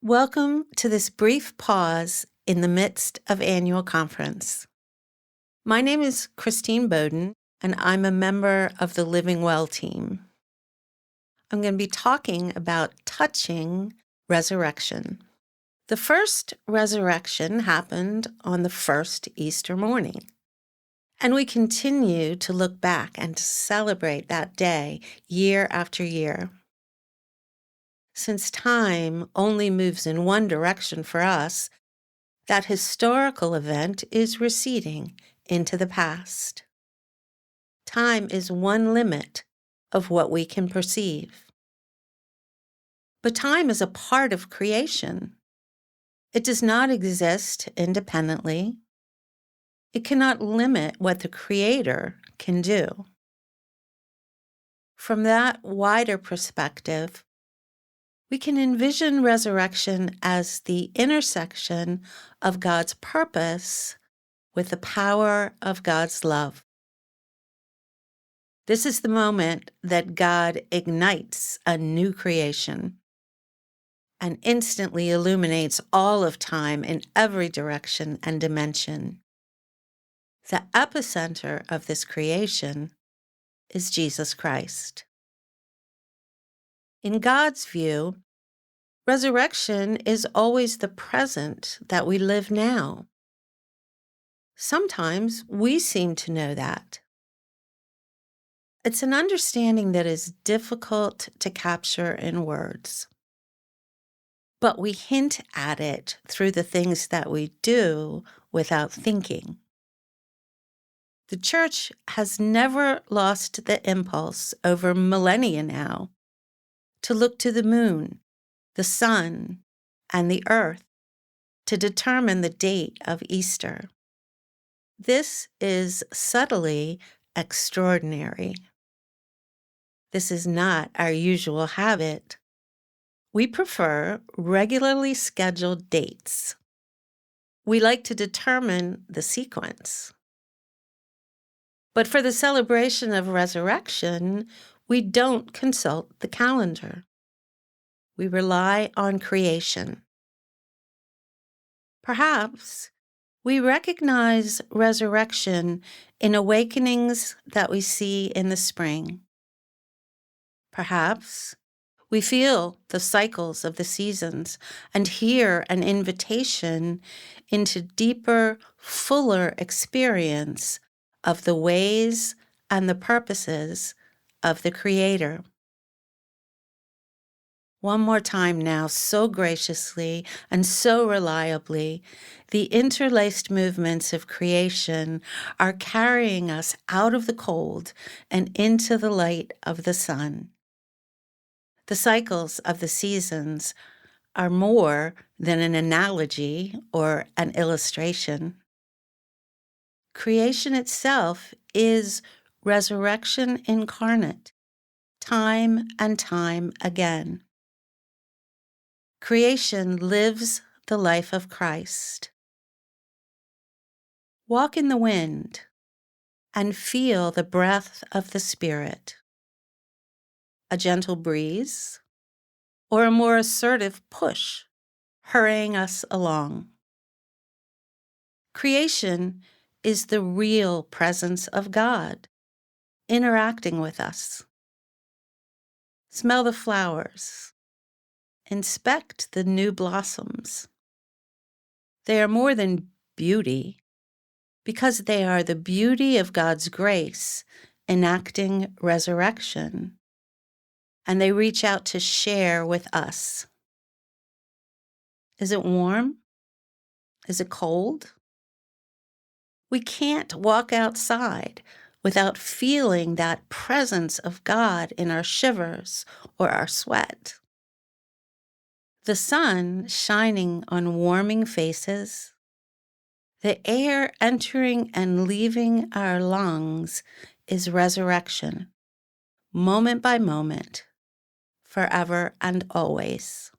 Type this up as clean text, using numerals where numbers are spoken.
Welcome to this brief pause in the midst of annual conference. My name is Christine Bowden, and I'm a member of the Living Well team. I'm going to be talking about touching resurrection. The first resurrection happened on the first Easter morning, and we continue to look back and to celebrate that day year after year. Since time only moves in one direction for us, that historical event is receding into the past. Time is one limit of what we can perceive. But time is a part of creation. It does not exist independently. It cannot limit what the Creator can do. From that wider perspective, we can envision resurrection as the intersection of God's purpose with the power of God's love. This is the moment that God ignites a new creation and instantly illuminates all of time in every direction and dimension. The epicenter of this creation is Jesus Christ. In God's view, resurrection is always the present that we live now. Sometimes we seem to know that. It's an understanding that is difficult to capture in words, but we hint at it through the things that we do without thinking. The church has never lost the impulse over millennia now to look to the moon, the sun, and the earth to determine the date of Easter. This is subtly extraordinary. This is not our usual habit. We prefer regularly scheduled dates. We like to determine the sequence. But for the celebration of resurrection, we don't consult the calendar. We rely on creation. Perhaps we recognize resurrection in awakenings that we see in the spring. Perhaps we feel the cycles of the seasons and hear an invitation into deeper, fuller experience of the ways and the purposes of the Creator. One more time now, so graciously and so reliably, the interlaced movements of creation are carrying us out of the cold and into the light of the sun. The cycles of the seasons are more than an analogy or an illustration. Creation itself is resurrection incarnate, time and time again. Creation lives the life of Christ. Walk in the wind and feel the breath of the Spirit. A gentle breeze or a more assertive push, hurrying us along. Creation is the real presence of God, interacting with us. Smell the flowers. Inspect the new blossoms. They are more than beauty, because they are the beauty of God's grace enacting resurrection, and they reach out to share with us. Is it warm? Is it cold? We can't walk outside without feeling that presence of God in our shivers or our sweat. The sun shining on warming faces, the air entering and leaving our lungs is resurrection, moment by moment, forever and always.